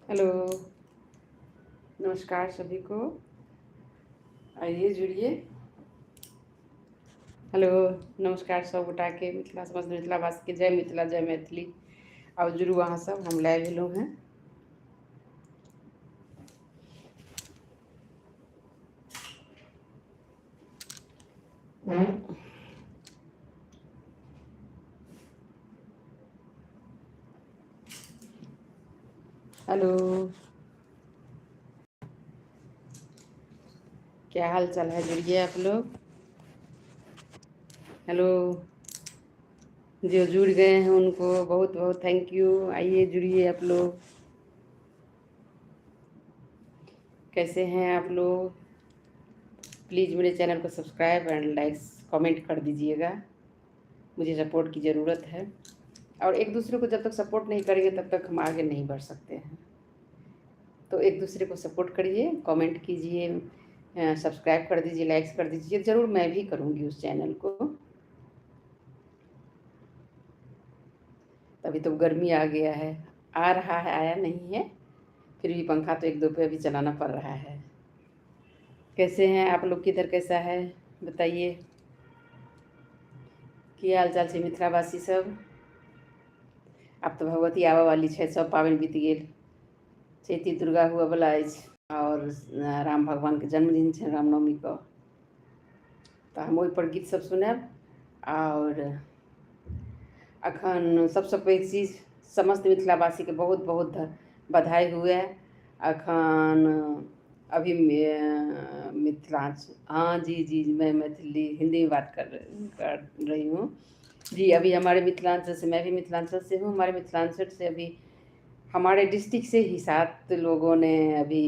Hello, नमस्कार सभी को। आइए जुड़िए। हेलो, नमस्कार सब गोटा के। मिथिला समस्त मिथिलावासी के जय मिथिला जय मैथिली। और जुड़ू वहाँ सब, हम लाइव भेलो हैं। हेलो, क्या हाल चाल है? जुड़िए आप लोग। हेलो, जो जुड़ गए हैं उनको बहुत बहुत थैंक यू। आइए जुड़िए आप लोग। कैसे हैं आप लोग? प्लीज़ मेरे चैनल को सब्सक्राइब एंड लाइक्स कमेंट कर दीजिएगा। मुझे सपोर्ट की ज़रूरत है, और एक दूसरे को जब तक सपोर्ट नहीं करेंगे तब तक हम आगे नहीं बढ़ सकते हैं। तो एक दूसरे को सपोर्ट करिए, कमेंट कीजिए, सब्सक्राइब कर दीजिए, लाइक्स कर दीजिए। ज़रूर मैं भी करूँगी उस चैनल को। तभी तो गर्मी आ गया है, आ रहा है, आया नहीं है, फिर भी पंखा तो एक दो पे अभी चलाना पड़ रहा है। कैसे हैं आप लोग? किधर कैसा है बताइए। की हाल चाल से मिथिलावासी सब? अब तो भगवती आबऽ वाली है, सब पाबनि बीत गेल। चैती दुर्गा हुआ बला अछि, और राम भगवान के जन्मदिन है रामनवमी को। तो हम ओहि पर गीत सब सुनब। और अखन सबसे पैघ चीज, समस्त मिथिलावासी के बहुत बहुत बधाई हुए। अखन अभी मिथिलांचल, हाँ जी जी, मैं मैथिली हिंदी में बात कर रही हूँ जी। अभी हमारे मिथिलांचल से, मैं भी मिथिलांचल से हूँ, हमारे मिथिलांचल से अभी हमारे डिस्ट्रिक्ट से ही 7 लोगों ने अभी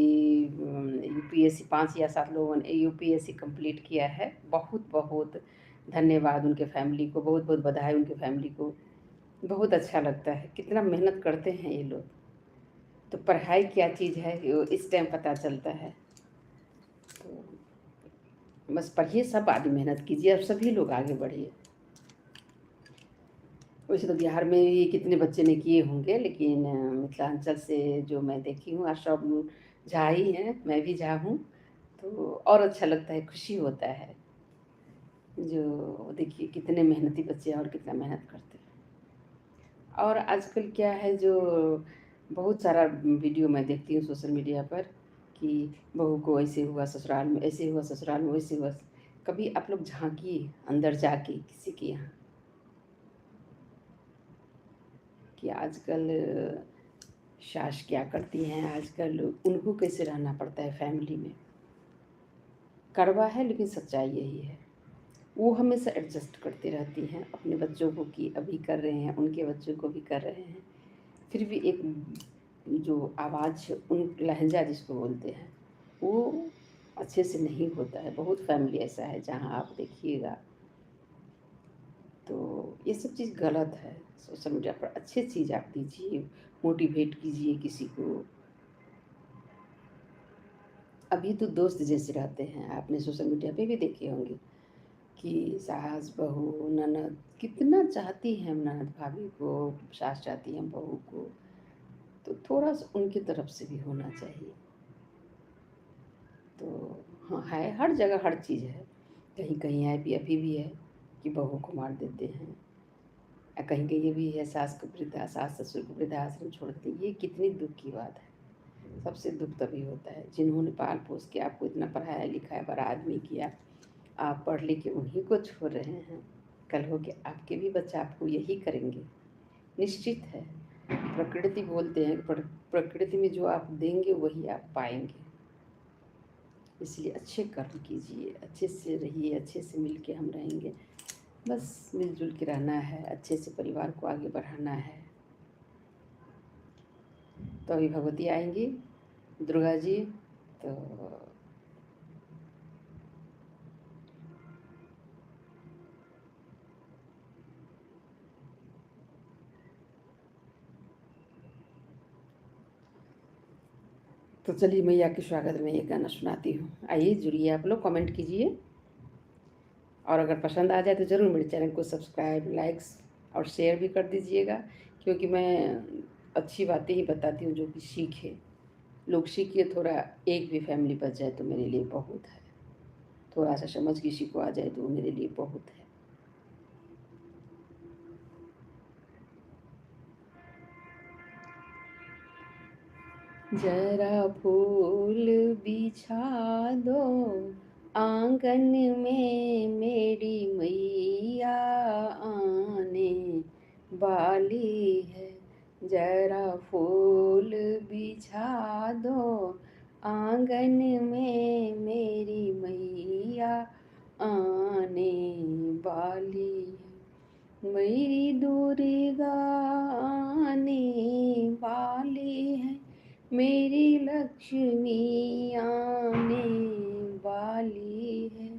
यूपीएससी, 5 या 7 लोगों ने यूपीएससी कंप्लीट किया है। बहुत बहुत धन्यवाद उनके फैमिली को, बहुत बहुत बधाई उनके फैमिली को। बहुत अच्छा लगता है, कितना मेहनत करते हैं ये लोग। तो पढ़ाई क्या चीज़ है इस टाइम पता चलता है। तो बस पढ़िए, सब आदमी मेहनत कीजिए, अब सभी लोग आगे बढ़िए। वैसे तो बिहार में भी कितने बच्चे ने किए होंगे, लेकिन मिथिलांचल से जो मैं देखी हूँ, आज सब झा ही हैं, मैं भी झा हूँ। तो और अच्छा लगता है, खुशी होता है। जो देखिए कितने मेहनती बच्चे हैं और कितना मेहनत करते हैं। और आजकल क्या है, जो बहुत सारा वीडियो मैं देखती हूँ सोशल मीडिया पर, कि बहू को ऐसे हुआ ससुराल में, ऐसे हुआ ससुराल में, वैसे हुआ। कभी आप लोग झांकिए अंदर जाके किसी के यहाँ, कि आजकल सास क्या करती हैं, आजकल उनको कैसे रहना पड़ता है फैमिली में। कड़वा है लेकिन सच्चाई यही है। वो हमेशा एडजस्ट करती रहती हैं अपने बच्चों को, कि अभी कर रहे हैं, उनके बच्चों को भी कर रहे हैं। फिर भी एक जो आवाज़, उन लहजा जिसको बोलते हैं, वो अच्छे से नहीं होता है। बहुत फैमिली ऐसा है जहाँ आप देखिएगा। तो ये सब चीज़ गलत है। सोशल मीडिया पर अच्छी चीज़ आप दीजिए, मोटिवेट कीजिए किसी को। अभी तो दोस्त जैसे रहते हैं, आपने सोशल मीडिया पे भी देखे होंगे कि सास बहू ननद कितना चाहती हैं, ननद भाभी को, सास चाहती हैं बहू को। तो थोड़ा सा उनकी तरफ से भी होना चाहिए। तो हाँ, है, हर जगह हर चीज़ है। कहीं कहीं है भी, अभी भी है कि बहू को मार देते हैं। कहीं कहीं ये भी है, सास ससुर को वृद्धाश्रम छोड़ देते हैं। ये कितनी दुख की बात है। सबसे दुख तभी होता है जिन्होंने पाल पोस के आपको इतना पढ़ाया लिखाया, बड़ा आदमी किया, आप पढ़ लिख के उन्हीं को छोड़ रहे हैं। कल हो के आपके भी बच्चे आपको यही करेंगे, निश्चित है। प्रकृति बोलते हैं, प्रकृति में जो आप देंगे वही आप पाएंगे। इसलिए अच्छे कर्म कीजिए, अच्छे से रहिए, अच्छे से मिल के हम रहेंगे। बस मिलजुल के रहना है, अच्छे से परिवार को आगे बढ़ाना है। तो अभी भगवती आएंगी, दुर्गा जी। तो चलिए मैया के स्वागत में एक गाना सुनाती हूँ। आइए जुड़िए आप लोग, कमेंट कीजिए, और अगर पसंद आ जाए तो ज़रूर मेरे चैनल को सब्सक्राइब, लाइक्स और शेयर भी कर दीजिएगा। क्योंकि मैं अच्छी बातें ही बताती हूँ जो कि सीख है। लोग सीखिए, थोड़ा एक भी फैमिली बच जाए तो मेरे लिए बहुत है। थोड़ा सा समझ किसी को आ जाए तो वो मेरे लिए बहुत है। जरा फूल बिछा दो आंगन में, मेरी मैया आने वाली है। जरा फूल बिछा दो आंगन में, मेरी मैया आने वाली है। मेरी दुर्गा आने वाली है, मेरी लक्ष्मी आने वाली है।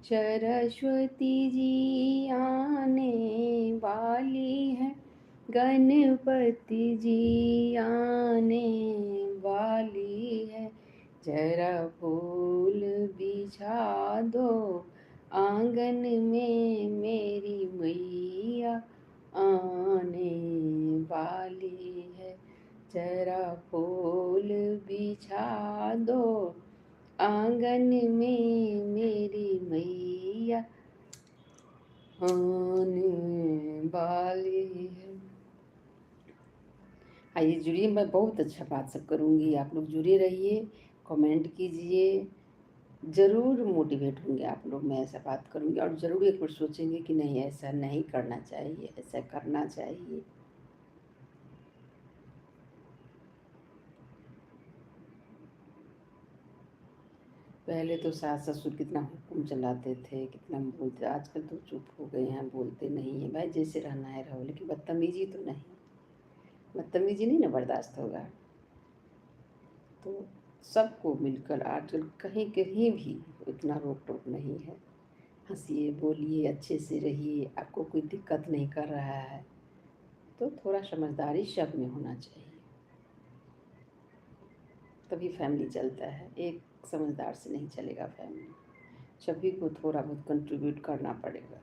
सरस्वती जी आने वाली है, गणपति जी आने वाली है। जरा फूल बिछा दो आंगन में, मेरी मैया आने वाली है। जरा फूल बिछा दो आंगन में, मेरी मैया आने वाली है। आइए जुड़िए, मैं बहुत अच्छा बात सब करूँगी, आप लोग जुड़े रहिए, कमेंट कीजिए, ज़रूर मोटिवेट होंगे आप लोग। मैं ऐसा बात करूँगी और ज़रूर एक बार सोचेंगे कि नहीं, ऐसा नहीं करना चाहिए, ऐसा करना चाहिए। पहले तो सास ससुर कितना हुक्म चलाते थे, कितना बोलते, आजकल तो चुप हो गए हैं, बोलते नहीं हैं। भाई जैसे रहना है रहो, लेकिन बदतमीजी तो नहीं, बदतमीजी नहीं ना बर्दाश्त होगा। तो सबको मिलकर आजकल कहीं कहीं भी इतना रोक टोक नहीं है। हंसिए, बोलिए, अच्छे से रहिए, आपको कोई दिक्कत नहीं कर रहा है तो थोड़ा समझदारी सब में होना चाहिए, तभी फैमिली चलता है। एक समझदार से नहीं चलेगा फैमिली, सभी को थोड़ा बहुत कंट्रीब्यूट करना पड़ेगा।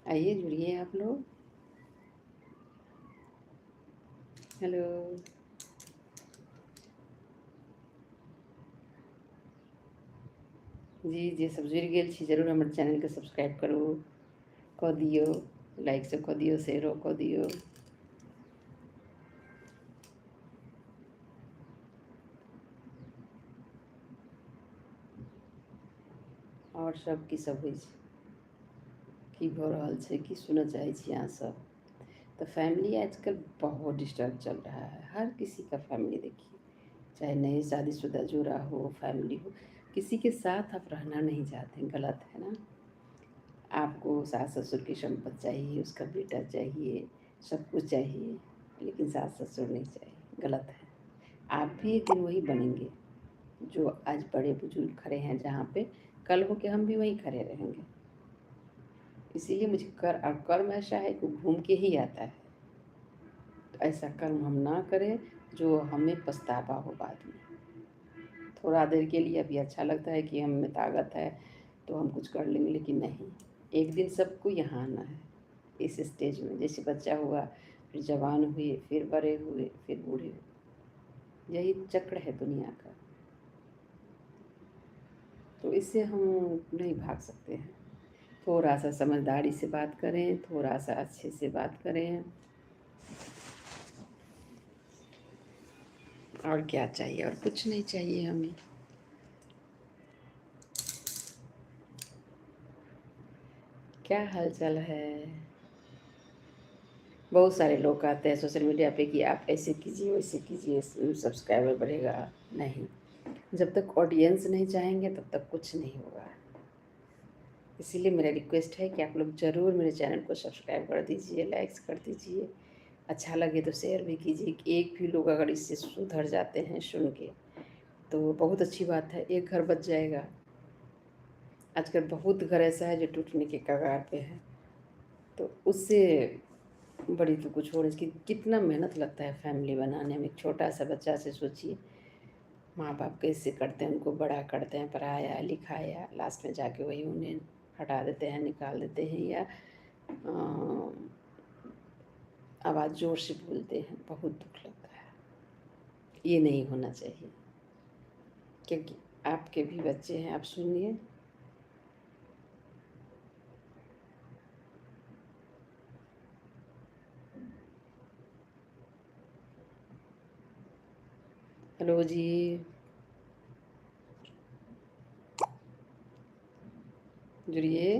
आइए जुड़िए आप लोग। हेलो। जी जे सब जुड़ गेल छी, जरूर हमर चैनल के सब्सक्राइब करू, कऽ दियौ, लाइक सब कऽ दियौ, शेयरो कऽ दियौ। और सब की सब होइ छै, की भऽ रहल छै, की सुनऽ चाहै छी अहाँ सब। तो फैमिली आजकल बहुत डिस्टर्ब चल रहा है, हर किसी का फैमिली देखिए, चाहे नए शादीशुदा जोड़ा हो, फैमिली हो, किसी के साथ आप रहना नहीं चाहते, गलत है ना। आपको सास ससुर की संपत्ति चाहिए, उसका बेटा चाहिए, सब कुछ चाहिए, लेकिन सास ससुर नहीं चाहिए, गलत है। आप भी एक दिन वही बनेंगे जो आज बड़े बुजुर्ग खड़े हैं जहाँ पे, कल हो के हम भी वहीं खड़े रहेंगे। इसीलिए मुझे कर और कर्म ऐसा है कि घूम के ही आता है। तो ऐसा कर्म हम ना करें जो हमें पछतावा हो बाद में। थोड़ा देर के लिए अभी अच्छा लगता है कि हम में ताकत है तो हम कुछ कर लेंगे, लेकिन नहीं, एक दिन सबको यहाँ आना है इस स्टेज में। जैसे बच्चा हुआ, फिर जवान हुए, फिर बड़े हुए, फिर बूढ़े हुए, यही चक्र है दुनिया का। तो इससे हम नहीं भाग सकते हैं। थोड़ा सा समझदारी से बात करें, थोड़ा सा अच्छे से बात करें, और क्या चाहिए, और कुछ नहीं चाहिए हमें। क्या हालचाल है। बहुत सारे लोग आते हैं सोशल मीडिया पे कि आप ऐसे कीजिए, वैसे कीजिए, सब्सक्राइबर बढ़ेगा। नहीं, जब तक ऑडियंस नहीं चाहेंगे तब तक कुछ नहीं होगा। इसीलिए मेरा रिक्वेस्ट है कि आप लोग ज़रूर मेरे चैनल को सब्सक्राइब कर दीजिए, लाइक्स कर दीजिए, अच्छा लगे तो शेयर भी कीजिए। कि एक भी लोग अगर इससे सुधर जाते हैं सुन के तो बहुत अच्छी बात है, एक घर बच जाएगा। आजकल बहुत घर ऐसा है जो टूटने के कगार पे है, तो उससे बड़ी तो कुछ और इसकी कितना मेहनत लगता है फैमिली बनाने में। एक छोटा सा बच्चा से सोचिए, माँ बाप कैसे करते हैं, उनको बड़ा करते हैं, पढ़ाया लिखाया, लास्ट में जाके वही उन्हें हटा देते हैं, निकाल देते हैं, या आवाज़ ज़ोर से बोलते हैं। बहुत दुख लगता है। ये नहीं होना चाहिए, क्योंकि आपके भी बच्चे हैं। आप सुनिए। हेलो जी। जुड़िए।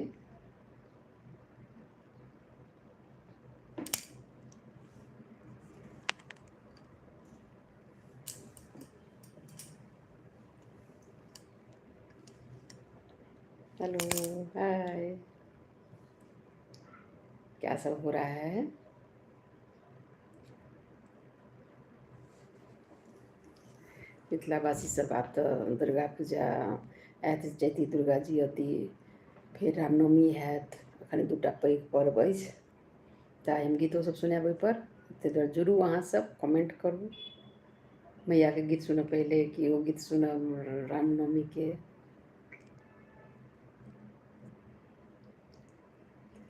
हेलो। हाय। क्या सब हो रहा है? मिथिलावासी सब आप तो दुर्गा पूजा आयत जैती दुर्गा जी अती, फिर रामनवमी हैत, अखन दूटा पैघ पर्व अछि, तऽ हम गीतो सब सुनाएब ओहिपर। ताहि दुआरे जुड़ू, अहाँ सब कमेंट करू। मैया के गीत सुनब पहिले कि ओ गीत सुनब रामनवमी के।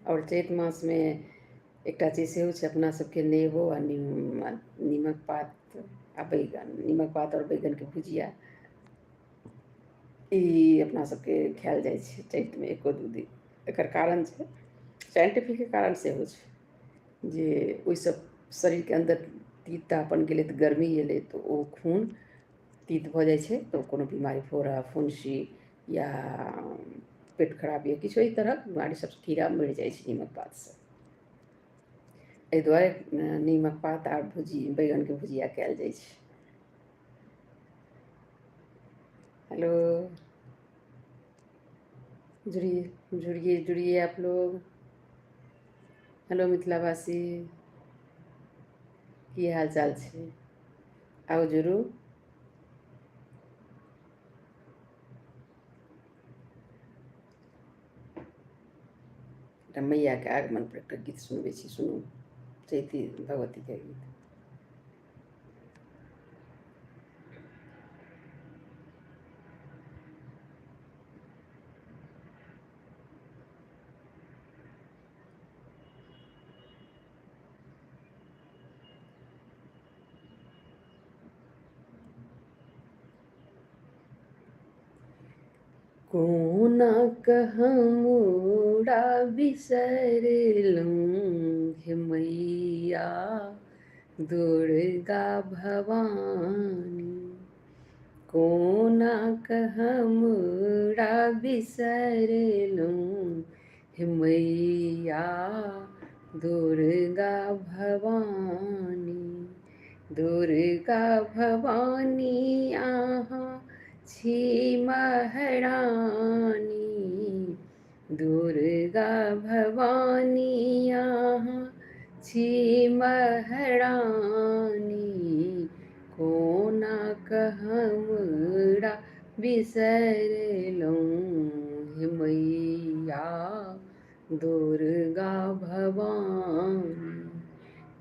और चैत मास में एकटा चीज सेहो छै अपना सबके, नेबो आ नीमक पात आ बैगन, नीमक पात और बैगन के भुजिया, ई अपना सबके खायल जाइ छै चैत में एको दू दिन। एकर कारण छै, साइंटिफिक कारण सेहो छै जे ओहिसँ शरीरके अन्दर तीतापन गेलै तऽ गर्मी एलै तऽ ओ खून तीत भऽ जाइ छै, तऽ कोनो बीमारी फोड़ा फुंसी या पेट खराब या किछु एहि तरहक बीमारी सबसँ कीड़ा मरि जाइ छै नीमक पातसँ। एहि दुआरे नीमक पात आ बैगनके भुजिया कयल जाइ छै। हेलो। जुड़िए जुड़िए जुड़िए आप लोग। हेलो मिथिलावासी, की हाल चाल छै? आओ जुड़ू। मैयाके आगमन पर एकटा गीत सुनबै छी, सुनू, चैती भगवतीके गीत। कोना कहमुरा बिसरलहुँ हे मैया दुर्गा भवानी, कोना कहमुरा बिसरलहुँ हे मैया दुर्गा भवानी। दुर्गा भवानी अहाँ छी महारानी, दुर्गा भवानी अहाँ छी महारानी, कोना कहमुरा बिसरलहुँ हे मैया दुर्गा भवानी,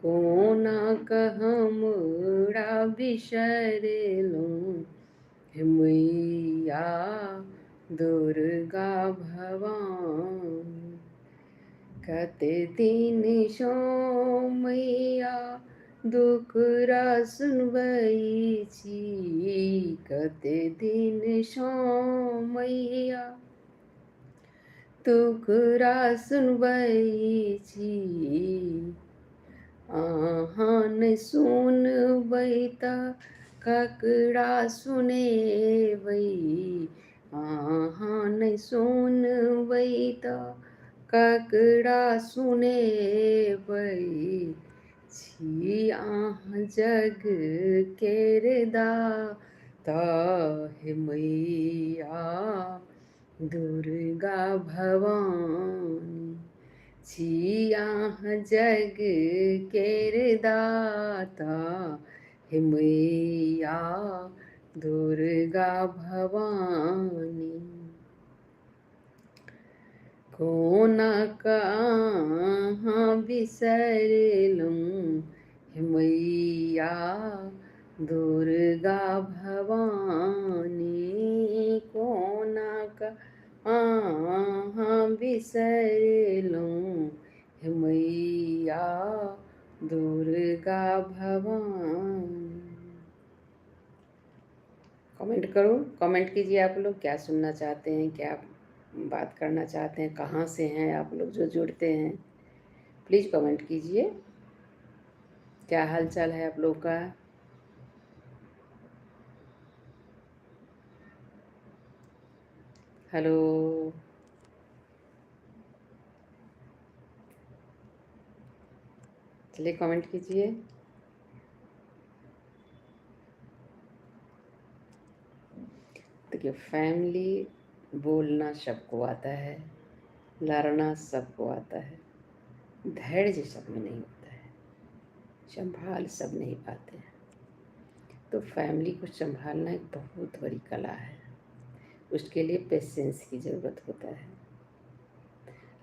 कोना कहमुरा बिसरलहुँ हे मैया दुर्गा भवानी। कते दिन सँ मैया दुखड़ा सुनबै छी, कते दिन सँ मैया दुखड़ा सुनबै छी, अहाँ नहि सुनबै तऽ ककरा सुनेबै, अहाँ नहि सुनबै तऽ ककरा सुनेबै, छी अहाँ जग केर दाता हे मैया दुर्गा भवानी, छी अहाँ जग केर दाता हे मैया दुर्गा भवानी। कोना अहाँ बिसरलहुँ हे मैया दुर्गा भवानी, कोना अहाँ बिसरलहुँ हे मैया दुर्गा भवानी। कमेंट करो, कमेंट कीजिए आप लोग क्या सुनना चाहते हैं, क्या बात करना चाहते हैं, कहाँ से हैं आप लोग जो जुड़ते हैं, प्लीज़ कमेंट कीजिए। क्या हाल चाल है आप लोग का। हेलो, चलिए कमेंट कीजिए। देखिए, फैमिली बोलना सबको आता है, लड़ना सबको आता है, धैर्य सब में नहीं होता है, संभाल सब नहीं पाते हैं। तो फैमिली को संभालना एक बहुत बड़ी कला है, उसके लिए पेशेंस की ज़रूरत होता है।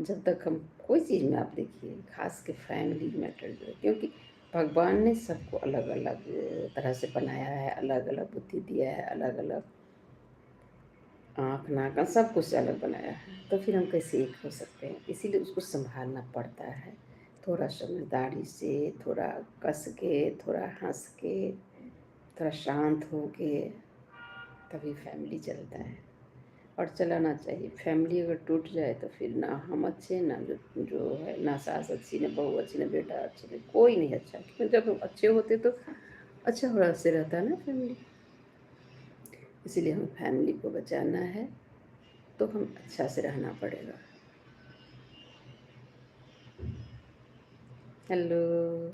जब तक हम कोई चीज़ में आप देखिए, खास के फैमिली मैटर जो है, क्योंकि भगवान ने सबको अलग अलग तरह से बनाया है, अलग अलग बुद्धि दिया है, अलग अलग आँख नाक सब कुछ अलग बनाया है, तो फिर हम कैसे एक हो सकते हैं। इसीलिए उसको संभालना पड़ता है, थोड़ा समझदारी से, थोड़ा कस के, थोड़ा हंस के, थोड़ा शांत हो के, तभी फैमिली चलता है। और चलाना चाहिए। फैमिली अगर टूट जाए तो फिर ना हम अच्छे, ना जो है, ना सास अच्छी, ना बहू अच्छी, ना बेटा अच्छी, ना कोई नहीं अच्छा। क्योंकि जब हम अच्छे होते तो अच्छा हो से रहता है ना फैमिली। इसीलिए हमें फैमिली को बचाना है तो हम अच्छा से रहना पड़ेगा। हेलो,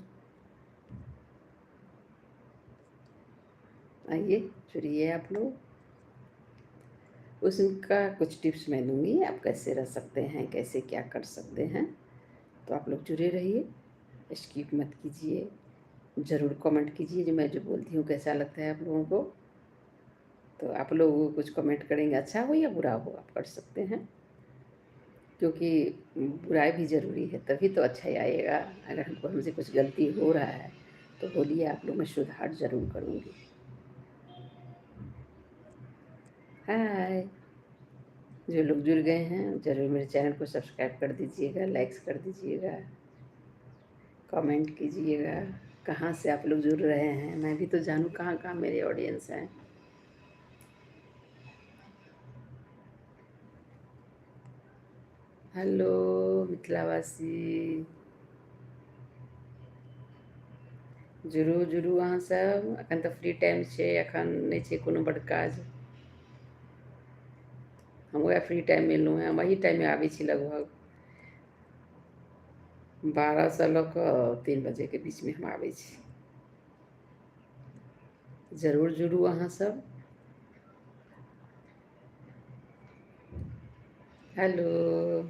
आइए जुड़िए आप लोग। उसका कुछ टिप्स मैं दूंगी, आप कैसे रह सकते हैं, कैसे क्या कर सकते हैं। तो आप लोग जुड़े रहिए, स्किप मत कीजिए, ज़रूर कमेंट कीजिए जो मैं जो बोलती हूँ कैसा लगता है आप लोगों को। तो आप लोग कुछ कमेंट करेंगे, अच्छा हो या बुरा हो आप कर सकते हैं, क्योंकि बुराई भी ज़रूरी है, तभी तो अच्छा ही आएगा। अगर हमसे कुछ गलती हो रहा है तो बोलिए, आप लोग मैं सुधार ज़रूर करूँगी। हाय, जो लोग जुड़ गए हैं ज़रूर मेरे चैनल को सब्सक्राइब कर दीजिएगा, लाइक्स कर दीजिएगा, कमेंट कीजिएगा। कहाँ से आप लोग जुड़ रहे हैं, मैं भी तो जानूँ कहाँ कहाँ मेरे ऑडियंस हैं। हेलो मिथिलावासी, जुड़ू जुड़ू अहाँ सब। अखन तो फ्री टाइम छै, अखन नहीं छै कोनो बड़ काज। हम वह फ्री टाइम मिलूँ हैं, हम वही टाइम में आबै छी, लगभग 12 से लऽ कऽ 3 बजे के बीच में हम आबै छी। जरूर जुड़ू अहाँ सब। हेलो,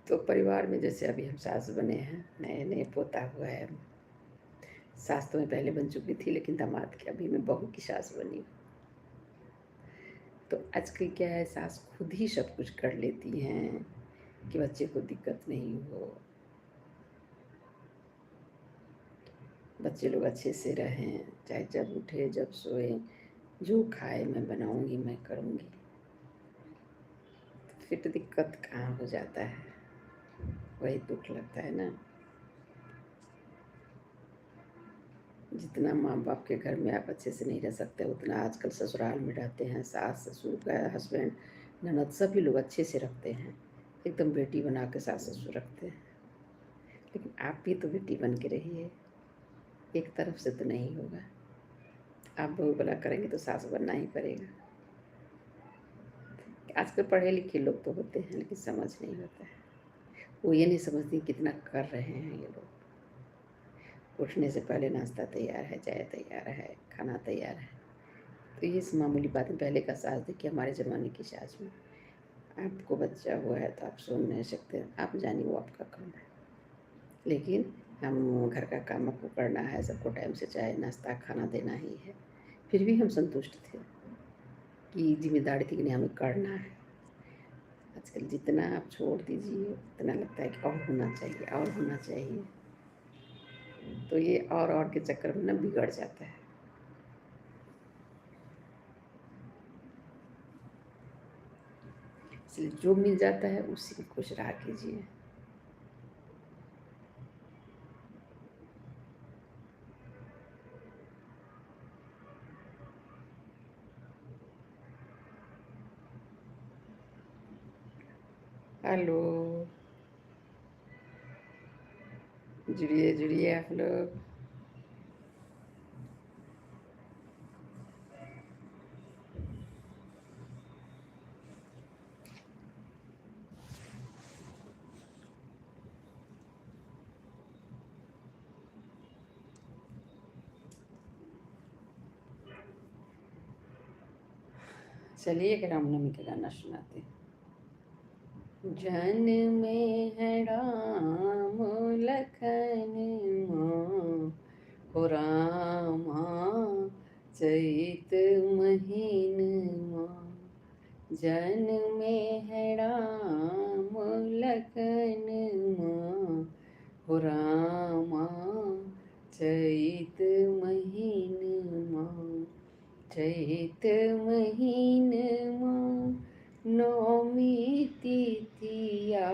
तो परिवार में जैसे अभी हम सास बने हैं, नए नए पोता हुआ है। सास तो मैं पहले बन चुकी थी, लेकिन दामाद की अभी मैं बहू की सास बनी। तो आजकल क्या है, सास खुद ही सब कुछ कर लेती हैं कि बच्चे को दिक्कत नहीं हो, बच्चे लोग अच्छे से रहें, चाहे जब उठे जब सोए, जो खाए मैं बनाऊंगी, मैं करूंगी। तो फिर तो दिक्कत कहाँ हो जाता है, वही दुख लगता है ना। जितना माँ बाप के घर में आप अच्छे से नहीं रह सकते, उतना आजकल ससुराल में रहते हैं। सास ससुर का हस्बैंड ननद सभी लोग अच्छे से रखते हैं, एकदम बेटी बना के सास ससुर रखते हैं। लेकिन आप भी तो बेटी बन के रहिए, एक तरफ से तो नहीं होगा। आप बहू बना करेंगे तो सास बनना ही पड़ेगा। आजकल पढ़े लिखे लोग तो होते हैं, लेकिन समझ नहीं होता है। वो ये नहीं समझती कितना कर रहे हैं ये लोग। उठने से पहले नाश्ता तैयार है, चाय तैयार है, खाना तैयार है। तो ये मामूली बात है। पहले का सास देखिए, हमारे ज़माने की सास में आपको बच्चा हुआ है तो आप सुन नहीं सकते, आप जानिए वो आपका काम है। लेकिन हम घर का काम आपको करना है, सबको टाइम से चाय नाश्ता खाना देना ही है। फिर भी हम संतुष्ट थे कि जिम्मेदारी थी कि नहीं हमें करना है। आजकल जितना आप छोड़ दीजिए उतना लगता है कि और होना चाहिए, और होना चाहिए। तो ये और के चक्कर में ना बिगड़ जाता है। इसलिए जो मिल जाता है उसी में खुश रहा कीजिए। हेलो, जुड़िए जुड़िए आप लोग। चलिए एक रामनवमी का गाना सुनाते हैं। जन में है राम लखन मोह, हो रामा चैत महीन मोह। जन में है राम लखन मोह, हो रामा चैत महीन मोह। चैत महीन मोह नौमी तिथिया,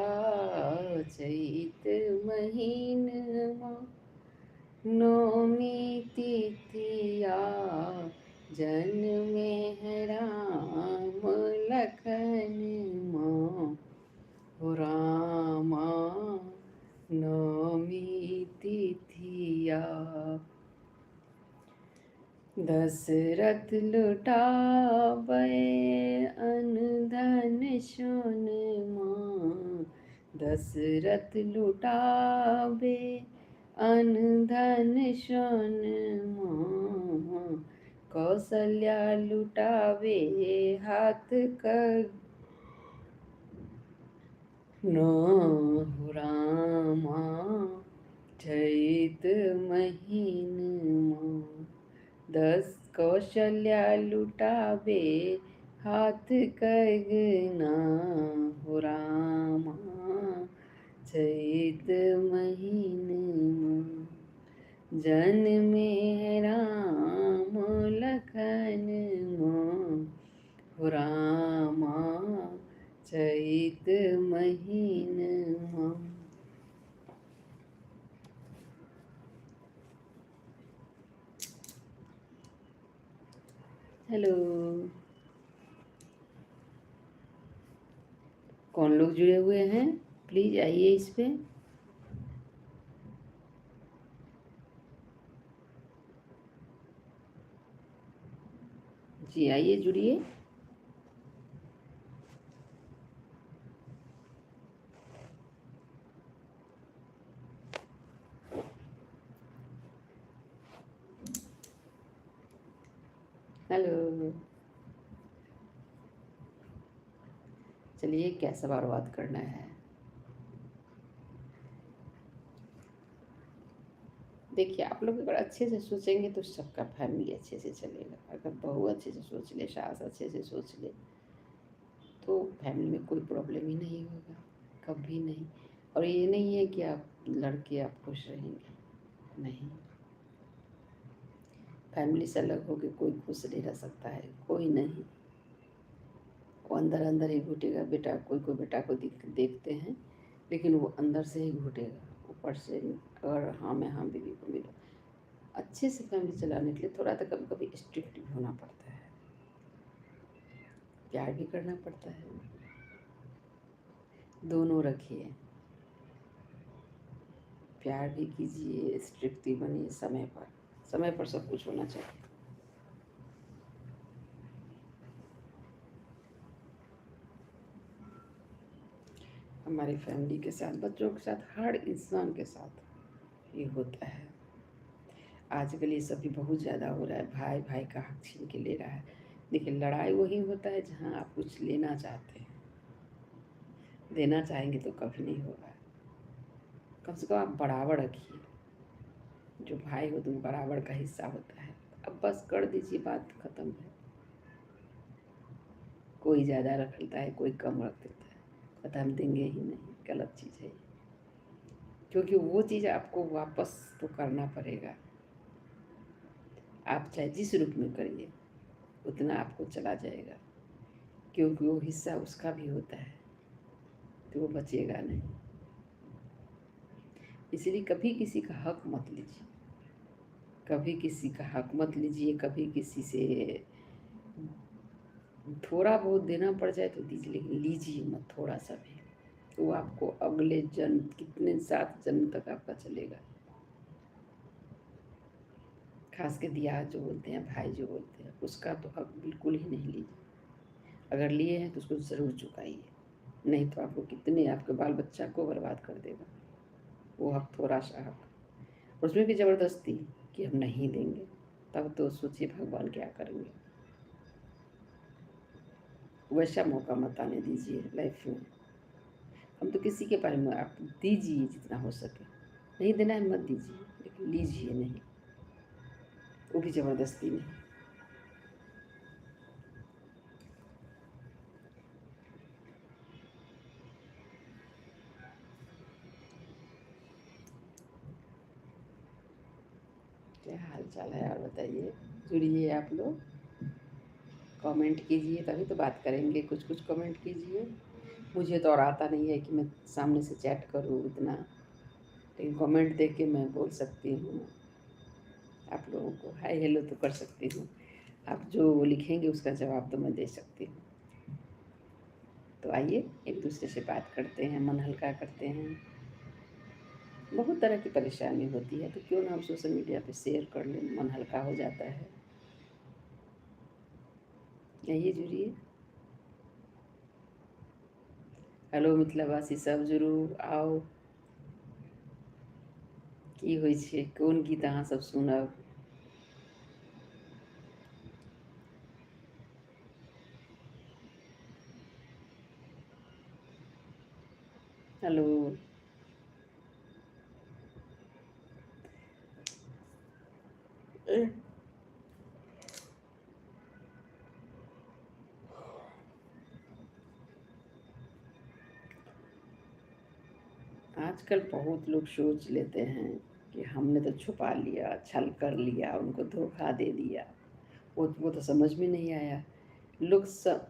चैत महीन मोह नौमी तिथिया। जन में है राम लखन मोह, हो रामा नौमी तिथिया। दशरथ लुटावे अन धन सोन माँ, दशरथ लुटावे अन धन सोन माँ। कौशल्या लुटावे हाथ कर हो रामा चैत महीन माँ। दस कौशल्या लुटावे हाथ करना, हो रामा चैत महीन माँ। जन में राम लखन मोह, हो रामा चैत महीन माँ। हेलो, कौन लोग जुड़े हुए हैं? प्लीज आइए इस पे। जी आइए जुड़िए। हेलो, चलिए क्या सवाल बात करना है? देखिए आप लोग अगर अच्छे से सोचेंगे तो सबका फैमिली अच्छे से चलेगा। अगर बहू अच्छे से सोच ले, सास अच्छे से सोच ले, तो फैमिली में कोई प्रॉब्लम ही नहीं होगा, कभी नहीं। और ये नहीं है कि आप लड़के आप खुश रहेंगे, नहीं। फैमिली से अलग होके कोई खुश नहीं रह सकता है, कोई नहीं। वो अंदर अंदर ही घुटेगा। बेटा कोई बेटा को देखते हैं, लेकिन वो अंदर से ही घुटेगा। ऊपर से अगर हाँ मैं हाँ बीवी को मिलो। अच्छे से फैमिली चलाने के लिए थोड़ा तो कभी कभी स्ट्रिक्ट भी होना पड़ता है, प्यार भी करना पड़ता है। दोनों रखिए, प्यार भी कीजिए, स्ट्रिक्ट भी बनिए। समय पर सब कुछ होना चाहिए। हमारी फैमिली के साथ, बच्चों के साथ, हर इंसान के साथ ये होता है। आजकल ये सब भी बहुत ज़्यादा हो रहा है। भाई भाई का हक छीन के ले रहा है। देखिए लड़ाई वही होता है जहाँ आप कुछ लेना चाहते हैं, देना चाहेंगे तो कभी नहीं होगा। कम से कम आप बराबर रखिए। जो भाई हो तो बराबर का हिस्सा होता है। अब बस कर दीजिए, बात ख़त्म है। कोई ज़्यादा रख लेता है, कोई कम रख देता है, पता हम देंगे ही नहीं। गलत चीज़ है ये, क्योंकि वो चीज़ आपको वापस तो करना पड़ेगा। आप चाहे जिस रूप में करिए, उतना आपको चला जाएगा। क्योंकि वो हिस्सा उसका भी होता है, तो वो बचेगा नहीं। इसलिए कभी किसी का हक मत लीजिए, कभी किसी का हक मत लीजिए, कभी किसी से थोड़ा बहुत देना पड़ जाए तो दीजिए, लेकिन लीजिए मत थोड़ा सा भी। वो आपको अगले जन्म, कितने 7 जन्म तक आपका चलेगा। खास के दिया जो बोलते हैं, भाई जो बोलते हैं, उसका तो हक बिल्कुल ही नहीं लीजिए। अगर लिए हैं तो उसको ज़रूर चुकाइए, नहीं तो आपको कितने आपके बाल बच्चा को बर्बाद कर देगा वो हक, थोड़ा सा हक। उसमें भी ज़बरदस्ती कि हम नहीं देंगे, तब तो सोचिए भगवान क्या करेंगे। वैसा मौका मत आने दीजिए लाइफ में। हम तो किसी के बारे में, आप दीजिए जितना हो सके, नहीं देना है मत दीजिए, लेकिन लीजिए नहीं, वो भी ज़बरदस्ती नहीं। क्या हाल चाल है और बताइए, जुड़िए आप लोग, कमेंट कीजिए तभी तो बात करेंगे, कुछ कुछ कमेंट कीजिए। मुझे तो और आता नहीं है कि मैं सामने से चैट करूँ इतना, लेकिन कमेंट देख के मैं बोल सकती हूँ, आप लोगों को हाय हेलो तो कर सकती हूँ। आप जो लिखेंगे उसका जवाब तो मैं दे सकती हूँ। तो आइए एक दूसरे से बात करते हैं, मन हल्का करते हैं। बहुत तरह की परेशानी होती है, तो क्यों ना हम सोशल मीडिया पे शेयर कर लें, मन हल्का हो जाता है। आइए जुड़िए। हेलो मिथिलावासी सब जरूर आओ। की होइ छै, कोन गीत अहाँ सब सुनब? हेलो। आजकल बहुत लोग सोच लेते हैं कि हमने तो छुपा लिया, छल कर लिया, उनको धोखा दे दिया। वो तो समझ में नहीं आया। लोग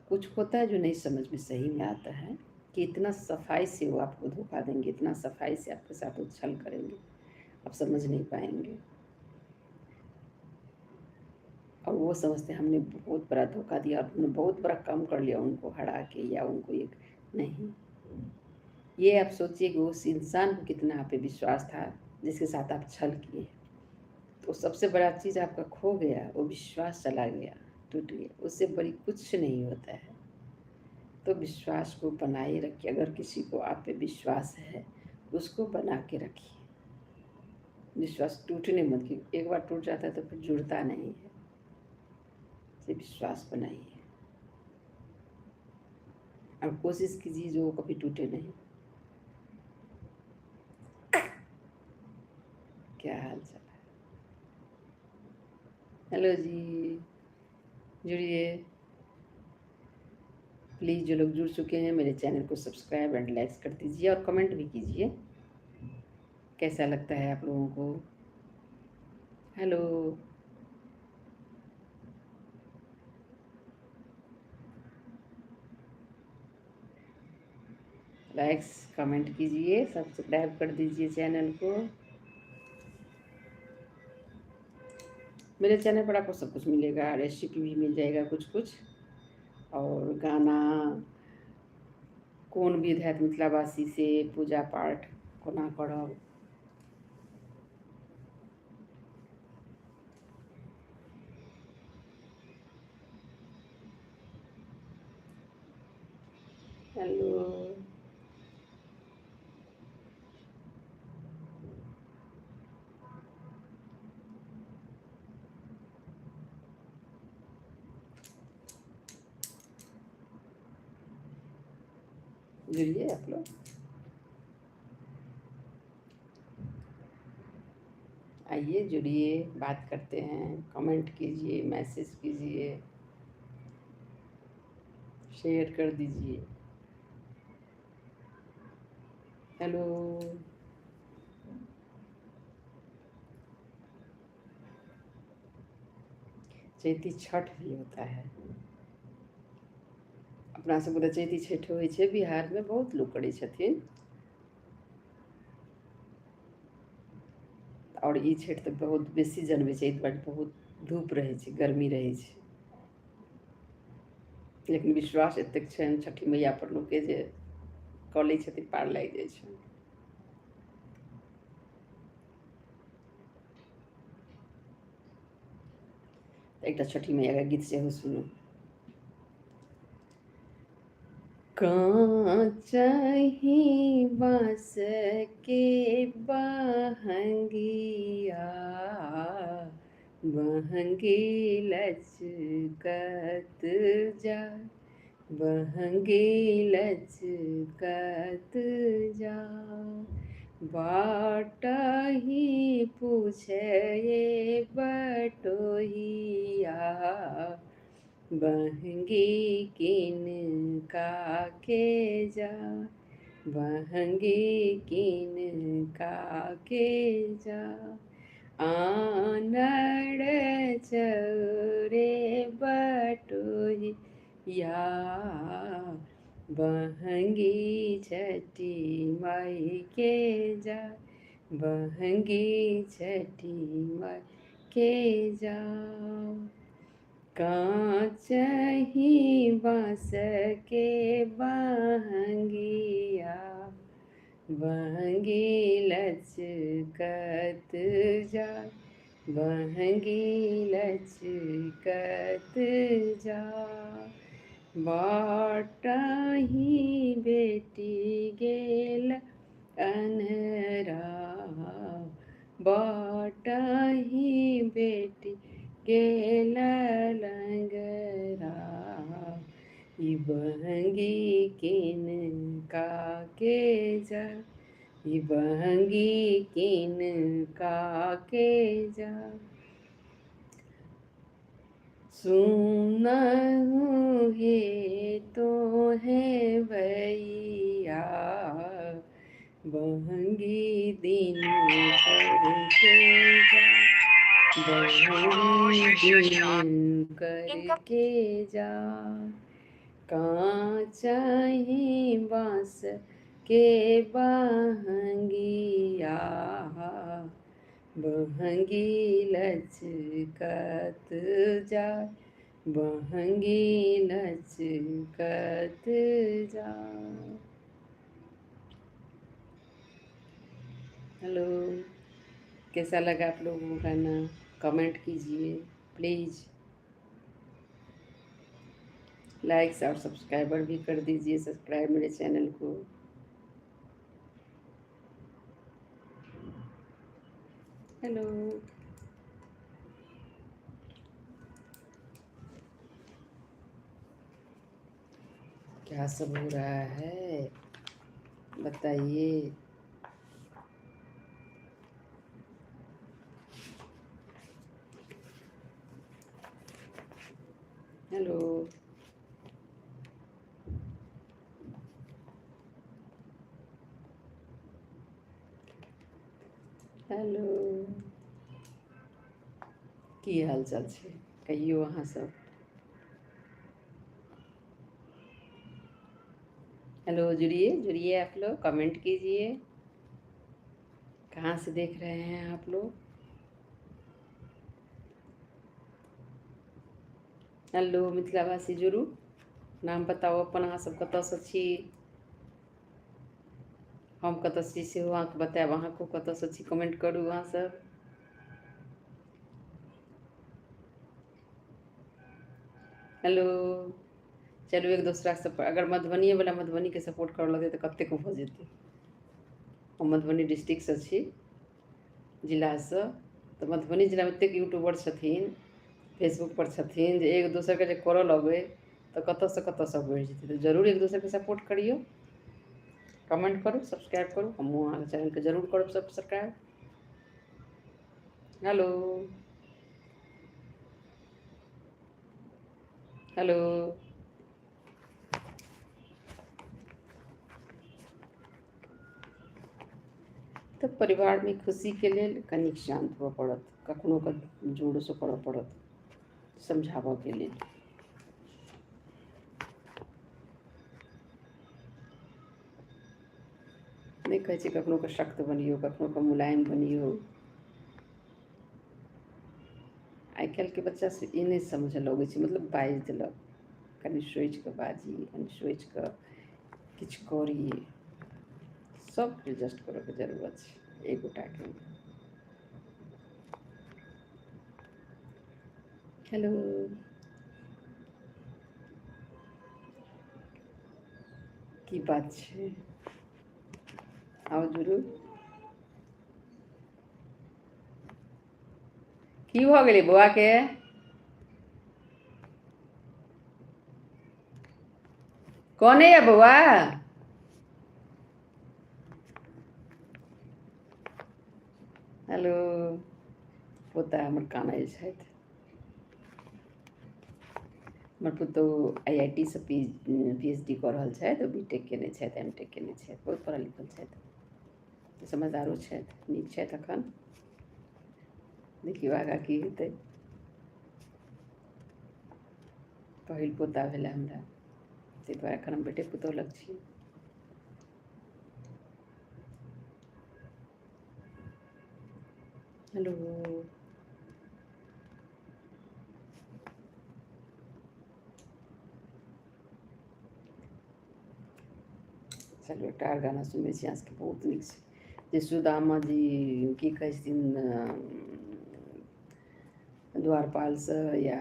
कुछ होता है जो नहीं समझ में सही में आता है, कि इतना सफाई से वो आपको धोखा देंगे, इतना सफाई से आपके साथ वो छल करेंगे, आप समझ नहीं पाएंगे। और वो समझते हैं हमने बहुत बड़ा धोखा दिया और हमने बहुत बड़ा काम कर लिया उनको हरा के, या उनको एक, नहीं। ये आप सोचिए कि उस इंसान को कितना आप पे विश्वास था जिसके साथ आप छल किए, तो सबसे बड़ा चीज़ आपका खो गया, वो विश्वास चला गया, टूट गया, उससे बड़ी कुछ नहीं होता है। तो विश्वास को बनाए रखिए, अगर किसी को आप पे विश्वास है उसको बना के रखिए। विश्वास टूटने मत, क्योंकि एक बार टूट जाता है तो फिर जुड़ता नहीं है। से विश्वास बनाइए और कोशिश कीजिए जो वो कभी टूटे नहीं। क्या हाल चाल है? हेलो जी, जुड़िए प्लीज़। जो लोग जुड़ चुके हैं मेरे चैनल को सब्सक्राइब एंड लाइक्स कर दीजिए और कमेंट भी कीजिए, कैसा लगता है आप लोगों को। हेलो। लाइक्स कमेंट कीजिए, सब्सक्राइब कर दीजिए चैनल को। मेरे चैनल पर आपको सब कुछ मिलेगा, रेसिपी भी मिल जाएगा कुछ कुछ, और गाना, कोन विध हैत मिथिलावासी से पूजा पाठ कोना करब, हेलो। जुड़िए आप लोग, आइए जुड़िए, बात करते हैं, कमेंट कीजिए, मैसेज कीजिए, शेयर कर दीजिए। हेलो। चैती छठ भी होता है, अपना सबके तऽ चैती छठि होइ छै बिहारमे, बहुत लोक करै छथिन। और ई छठि तऽ बहुत बेसी जनबै छै, एहि दुआरे बहुत धूप रहै छै, गर्मी रहै छै, लेकिन विश्वास एतेक छनि छठी मैया पर लोकके जे कऽ लै छथिन, पार लागि जाइ छनि। एकटा छठी मैया के गीत सेहो सुनू। कांचहि बाँस के बहंगिया, बहंगी लचकत जाय, बहंगी लचकत जाय। बाटहि पूछे बटोहिया, बहंगी किनका के जाय, बहंगी किनका के जाय। आनर चौरे बटोहिया, बहंगी छठी माई के जाय, बहंगी छठी माई के जाय। कांचहि बाँस के बहंगिया, बहंगी लचकत जाय, बहंगी लचकत जाय। बाटहि बेटी गेल अन्हरा, बाटहि बेटी गेल लंगरा, ई बहंगी किनका के जाय, ई बहंगी किनका के जाय। सुनहु हे तोहे भैया, बहंगी दिन करके जाय, बहंगी दिन करके जाय। कांचहि बाँस के बहंगिया, बहंगी लचकत जाय, बहंगी लचकत जाय। हेलो, कैसा लगा आप लोगों को गाना? कमेंट कीजिए प्लीज़। लाइक्स और सब्सक्राइबर भी कर दीजिए, सब्सक्राइब मेरे चैनल को। हेलो, क्या सब हो रहा है बताइए। हेलो, हेलो, की हाल चाल छै कहियो अहाँ सब। हेलो, जुड़िए जुड़िए आप लोग, कमेंट कीजिए। कहाँ से देख रहे हैं आप लोग? हेलो मिथिलावासी, जुड़ू, नाम बताओ अपन, अहाँ सब कतऽसँ छी, हम कतऽसँ छी सेहो अहाँके बतायब, अहाँको कतऽसँ छी कमेंट करू अहाँ सब। हेलो, चलू एक दोसरा से, अगर मधुबनीवला मधुबनीके सपोर्ट करऽ लगतै तऽ कतेक भऽ जेतै। हम मधुबनी डिस्ट्रिक्टसँ छी, जिलासँ, तऽ मधुबनी जिलामे एतेक यूट्यूबर छथिन, फेसबुकपर छथिन, जे एक दोसरके जे करऽ लगबै तऽ कतऽसँ कतऽसँ बढ़ि जेतै। तऽ जरूर एक दोसरके सपोर्ट करिऔ, कमेंट करू, सब्सक्राइब करू, हमहूँ अहाँके चैनलके जरूर करब सब्सक्राइब। हेलो, हेलो, तऽ परिवारमे खुशीके लेल कनिक शान्त हुअ पड़त, कखनो कऽ जोरसँ करऽ पड़त समझाबऽके लेल। नहीं कहे कखनो का सख्त बनियो कखनो का मुलायम बनियो। आइ काल्हि के बच्चा से ई नहीं समझ लगे मतलब बाजि देलक कनि सोचि कऽ बाजी कनि सोचि कऽ किछु करी सब एडजस्ट करऽ के जरूरत छै एक गोटाके। हेलो की बात छै आओ जुड़ू। की भऽ गेलै बौआ के कौन है बौआ? हेलो पोता हमर कानै छथि। हमर पुतहु IIT से PhD कऽ रहल छथि, BTech केने छथि, MTech केने छथि, बहुत पढ़ल लिखल छथि, समझदारो छथि, नीक छथि। एखन देखियौ आगाँ की हेतै। पहिल पोता भेलै हमरा, ताहि दुआरे एखन हम बेटे पुतहु लग छी। हेलो चलू एकटा आओर गाना सुनबै छी अहाँसभके, बहुत नीक छै जे सुदामा जी की कहै छथिन द्वारपालसँ या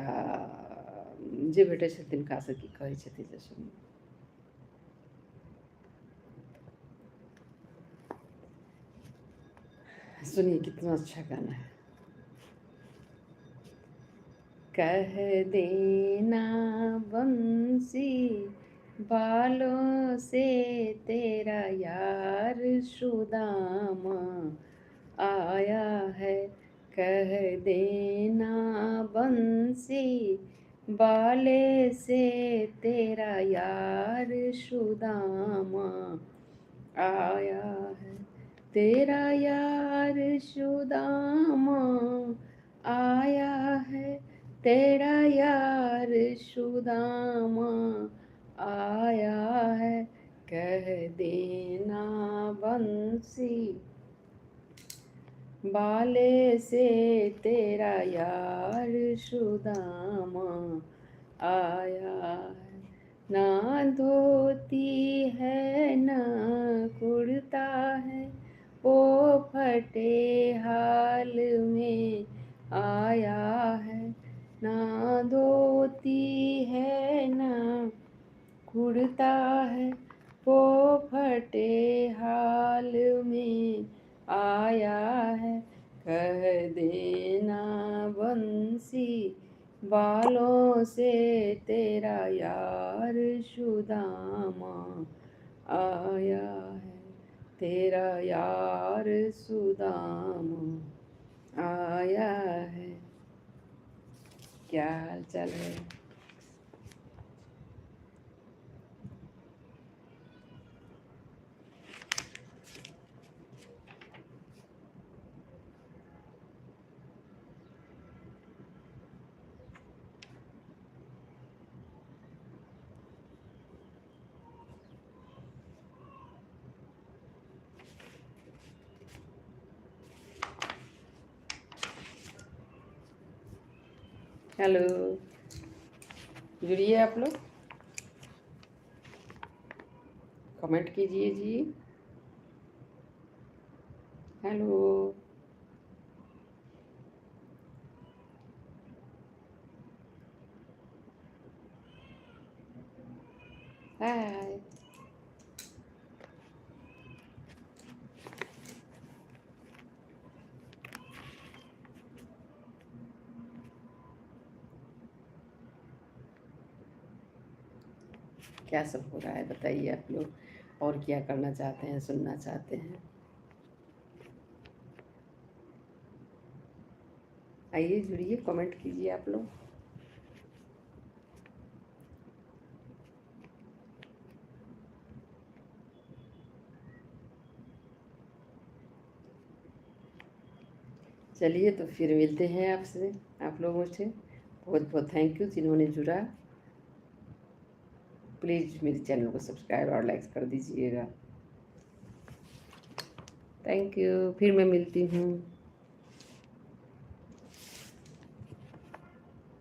जे भेटै छथिन तिनकासँ की कहै छथिन से सुनियौ। सुनिए कितना अच्छा गाना है। कह देना बंसी बालों से तेरा यार सुदामा आया है, कह देना बंसी बाले से तेरा यार सुदामा आया है, तेरा यार सुदामा आया है, तेरा यार सुदामा आया है, कह देना बंसी बाले से तेरा यार सुदामा आया है, ना धोती है ना कुर्ता है, वो फटे हाल में आया है, ना धोती है ना कुर्ता है, वो फटे हाल में आया है, कह देना बंसी बालों से तेरा यार सुदामा आया है, तेरा यार सुदामा आया है। क्या हाल चाल है? हेलो जुड़िए आप लोग, कमेंट कीजिए जी। हेलो हाय क्या सब हो रहा है बताइए आप लोग, और क्या करना चाहते हैं, सुनना चाहते हैं? आइए जुड़िए, कमेंट कीजिए आप लोग। चलिए तो फिर मिलते हैं आपसे, आप लोगों से। बहुत बहुत थैंक यू जिन्होंने जुड़ा। प्लीज़ मेरे चैनल को सब्सक्राइब और लाइक कर दीजिएगा। थैंक यू, फिर मैं मिलती हूँ।